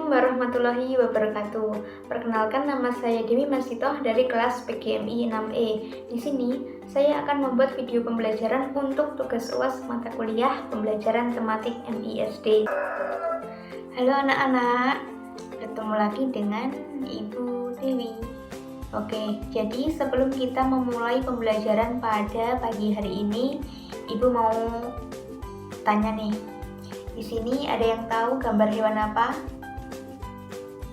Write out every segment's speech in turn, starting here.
Assalamualaikum warahmatullahi wabarakatuh. Perkenalkan, nama saya Dewi Masitoh dari kelas PGMI 6E. Di sini saya akan membuat video pembelajaran untuk tugas UAS mata kuliah pembelajaran tematik MISD. Halo anak-anak, bertemu lagi dengan Ibu Dewi. Oke, jadi sebelum kita memulai pembelajaran pada pagi hari ini, Ibu mau tanya nih. Di sini ada yang tahu gambar hewan apa?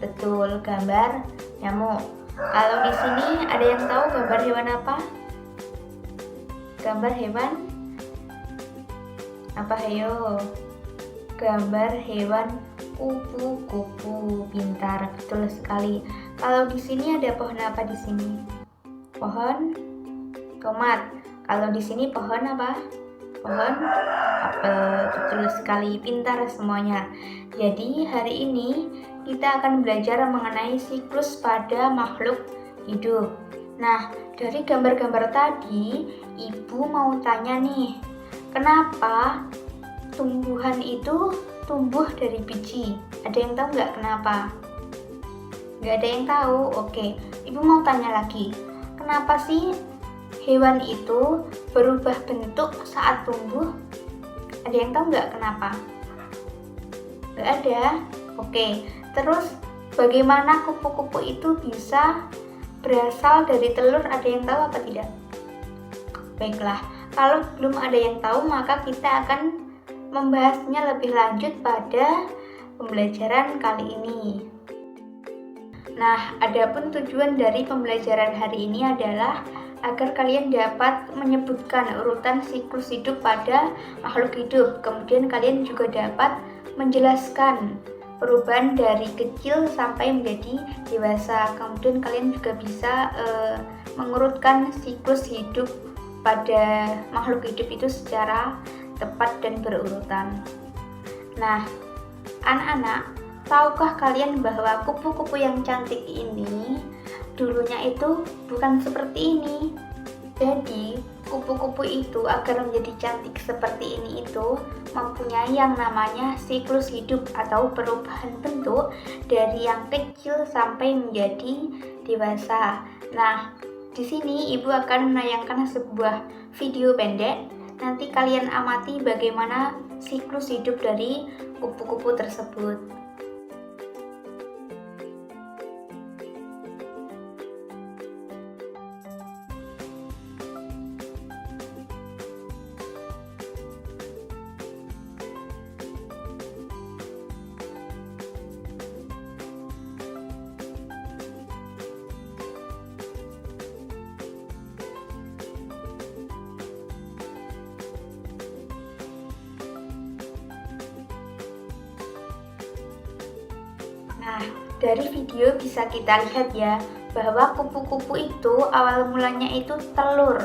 Betul, gambar nyamuk. Kalau di sini ada yang tahu gambar hewan apa? Gambar hewan apa? Ayo. Gambar hewan kupu-kupu. Pintar, betul sekali. Kalau di sini ada pohon apa di sini? Pohon tomat. Kalau di sini pohon apa? Pohon apel. Betul sekali, pintar semuanya. Jadi hari ini kita akan belajar mengenai siklus pada makhluk hidup. Nah, dari gambar-gambar tadi, Ibu mau tanya nih, kenapa tumbuhan itu tumbuh dari biji? Ada yang tahu nggak kenapa? Nggak ada yang tahu? Oke, Ibu mau tanya lagi, kenapa sih hewan itu berubah bentuk saat tumbuh? Ada yang tahu nggak kenapa? Nggak ada? Oke, terus bagaimana kupu-kupu itu bisa berasal dari telur? Ada yang tahu apa tidak? Baiklah, kalau belum ada yang tahu maka kita akan membahasnya lebih lanjut pada pembelajaran kali ini. Nah, adapun tujuan dari pembelajaran hari ini adalah agar kalian dapat menyebutkan urutan siklus hidup pada makhluk hidup. Kemudian kalian juga dapat menjelaskan perubahan dari kecil sampai menjadi dewasa. Kemudian kalian juga bisa mengurutkan siklus hidup pada makhluk hidup itu secara tepat dan berurutan. Nah, anak-anak, tahukah kalian bahwa kupu-kupu yang cantik ini dulunya itu bukan seperti ini? Jadi kupu-kupu itu agar menjadi cantik seperti ini itu mempunyai yang namanya siklus hidup atau perubahan bentuk dari yang kecil sampai menjadi dewasa. Nah, di sini Ibu akan menayangkan sebuah video pendek. Nanti kalian amati bagaimana siklus hidup dari kupu-kupu tersebut. Nah, dari video bisa kita lihat ya, bahwa kupu-kupu itu awal mulanya itu telur.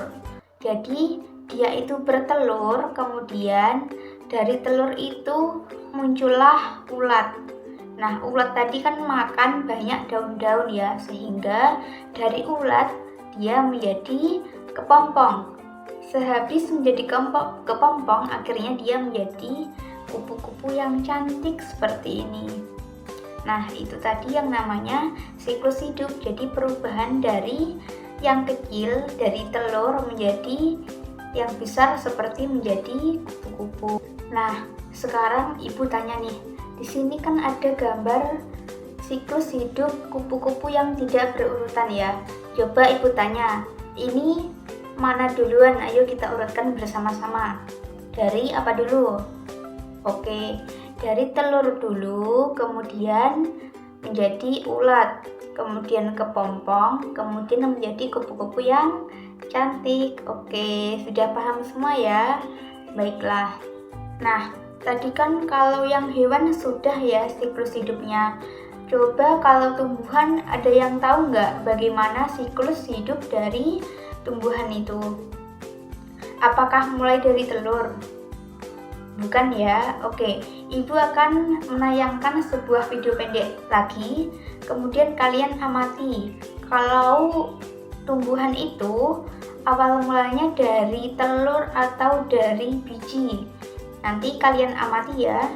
Jadi dia itu bertelur, kemudian dari telur itu muncullah ulat. Nah, ulat tadi kan makan banyak daun-daun ya, sehingga dari ulat dia menjadi kepompong. Sehabis menjadi kepompong, akhirnya dia menjadi kupu-kupu yang cantik seperti ini. Nah, itu tadi yang namanya siklus hidup. Jadi perubahan dari yang kecil, dari telur menjadi yang besar seperti menjadi kupu-kupu. Nah, sekarang Ibu tanya nih, di sini kan ada gambar siklus hidup kupu-kupu yang tidak berurutan ya. Coba Ibu tanya, ini mana duluan? Ayo kita urutkan bersama-sama. Dari apa dulu? Oke, dari telur dulu, kemudian menjadi ulat, kemudian kepompong, kemudian menjadi kupu-kupu yang cantik. Oke, sudah paham semua ya? Baiklah. Nah, tadi kan kalau yang hewan sudah ya siklus hidupnya. Coba kalau tumbuhan, ada yang tahu nggak bagaimana siklus hidup dari tumbuhan itu? Apakah mulai dari telur? Bukan ya? Oke, Ibu akan menayangkan sebuah video pendek lagi. Kemudian kalian amati kalau tumbuhan itu awal mulanya dari telur atau dari biji. Nanti kalian amati ya.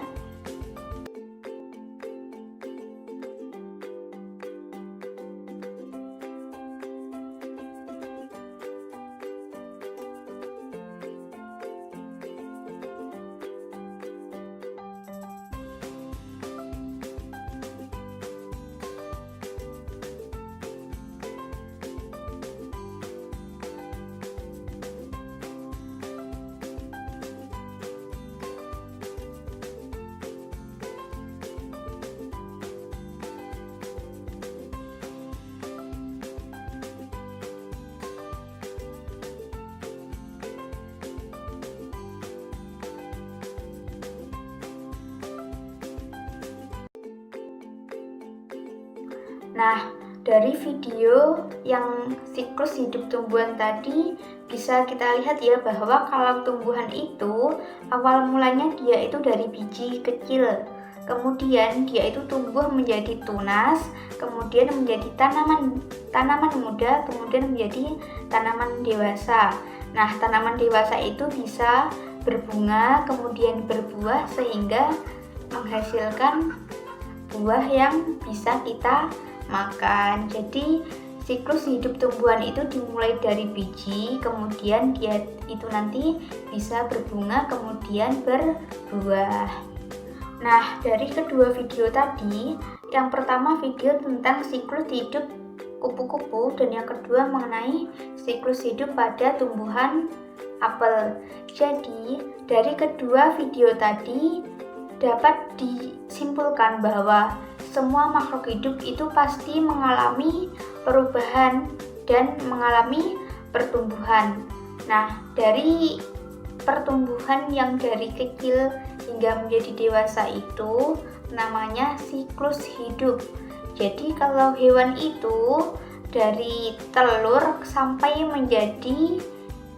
Nah, dari video yang siklus hidup tumbuhan tadi bisa kita lihat ya bahwa kalau tumbuhan itu awal mulanya dia itu dari biji kecil, kemudian dia itu tumbuh menjadi tunas, kemudian menjadi tanaman muda, kemudian menjadi tanaman dewasa. Nah, tanaman dewasa itu bisa berbunga, kemudian berbuah sehingga menghasilkan buah yang bisa kita makan. Jadi siklus hidup tumbuhan itu dimulai dari biji, kemudian dia itu nanti bisa berbunga, kemudian berbuah. Nah, dari kedua video tadi, yang pertama video tentang siklus hidup kupu-kupu dan yang kedua mengenai siklus hidup pada tumbuhan apel. Jadi, dari kedua video tadi dapat disimpulkan bahwa semua makhluk hidup itu pasti mengalami perubahan dan mengalami pertumbuhan. Nah, dari pertumbuhan yang dari kecil hingga menjadi dewasa itu namanya siklus hidup. Jadi kalau hewan itu dari telur sampai menjadi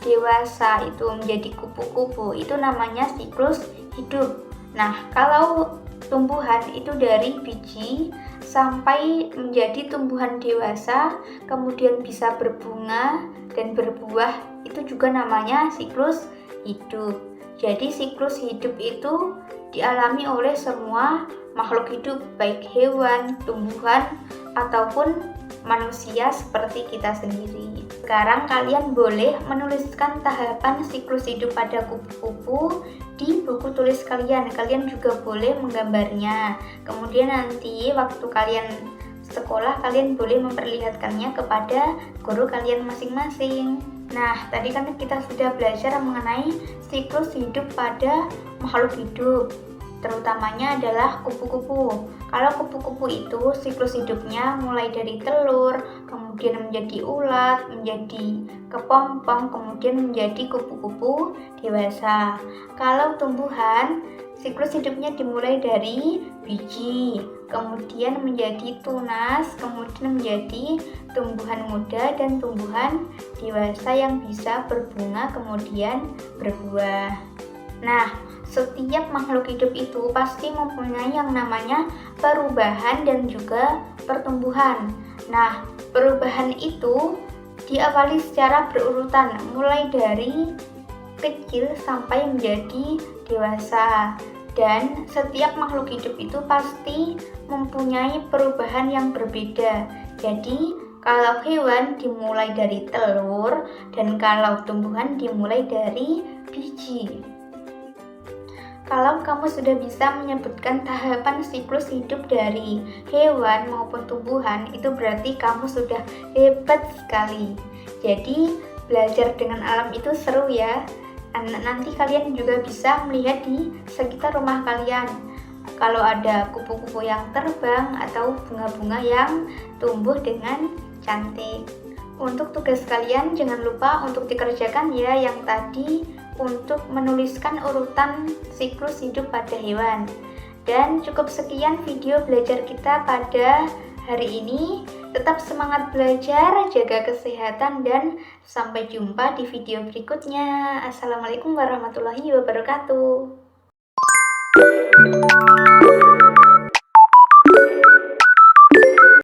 dewasa itu menjadi kupu-kupu itu namanya siklus hidup. Nah, kalau tumbuhan itu dari biji sampai menjadi tumbuhan dewasa, kemudian bisa berbunga dan berbuah, itu juga namanya siklus hidup. Jadi siklus hidup itu dialami oleh semua makhluk hidup, baik hewan, tumbuhan, ataupun manusia seperti kita sendiri. Sekarang kalian boleh menuliskan tahapan siklus hidup pada kupu-kupu di buku tulis kalian. Kalian juga boleh menggambarnya. Kemudian nanti waktu kalian sekolah, kalian boleh memperlihatkannya kepada guru kalian masing-masing. Nah, tadi kan kita sudah belajar mengenai siklus hidup pada makhluk hidup, terutamanya adalah kupu-kupu. Kalau kupu-kupu itu siklus hidupnya mulai dari telur, kemudian menjadi ulat, menjadi kepompong, kemudian menjadi kupu-kupu dewasa. Kalau tumbuhan, siklus hidupnya dimulai dari biji, kemudian menjadi tunas, kemudian menjadi tumbuhan muda dan tumbuhan dewasa yang bisa berbunga, kemudian berbuah. Nah, setiap makhluk hidup itu pasti mempunyai yang namanya perubahan dan juga pertumbuhan. Nah, perubahan itu diawali secara berurutan, mulai dari kecil sampai menjadi dewasa. Dan setiap makhluk hidup itu pasti mempunyai perubahan yang berbeda. Jadi, kalau hewan dimulai dari telur dan kalau tumbuhan dimulai dari biji. Kalau kamu sudah bisa menyebutkan tahapan siklus hidup dari hewan maupun tumbuhan, itu berarti kamu sudah hebat sekali. Jadi, belajar dengan alam itu seru ya. Nanti kalian juga bisa melihat di sekitar rumah kalian. Kalau ada kupu-kupu yang terbang atau bunga-bunga yang tumbuh dengan cantik. Untuk tugas kalian jangan lupa untuk dikerjakan ya yang tadi untuk menuliskan urutan siklus hidup pada hewan. Dan cukup sekian video belajar kita pada hari ini. Tetap semangat belajar, jaga kesehatan dan sampai jumpa di video berikutnya. Assalamualaikum warahmatullahi wabarakatuh.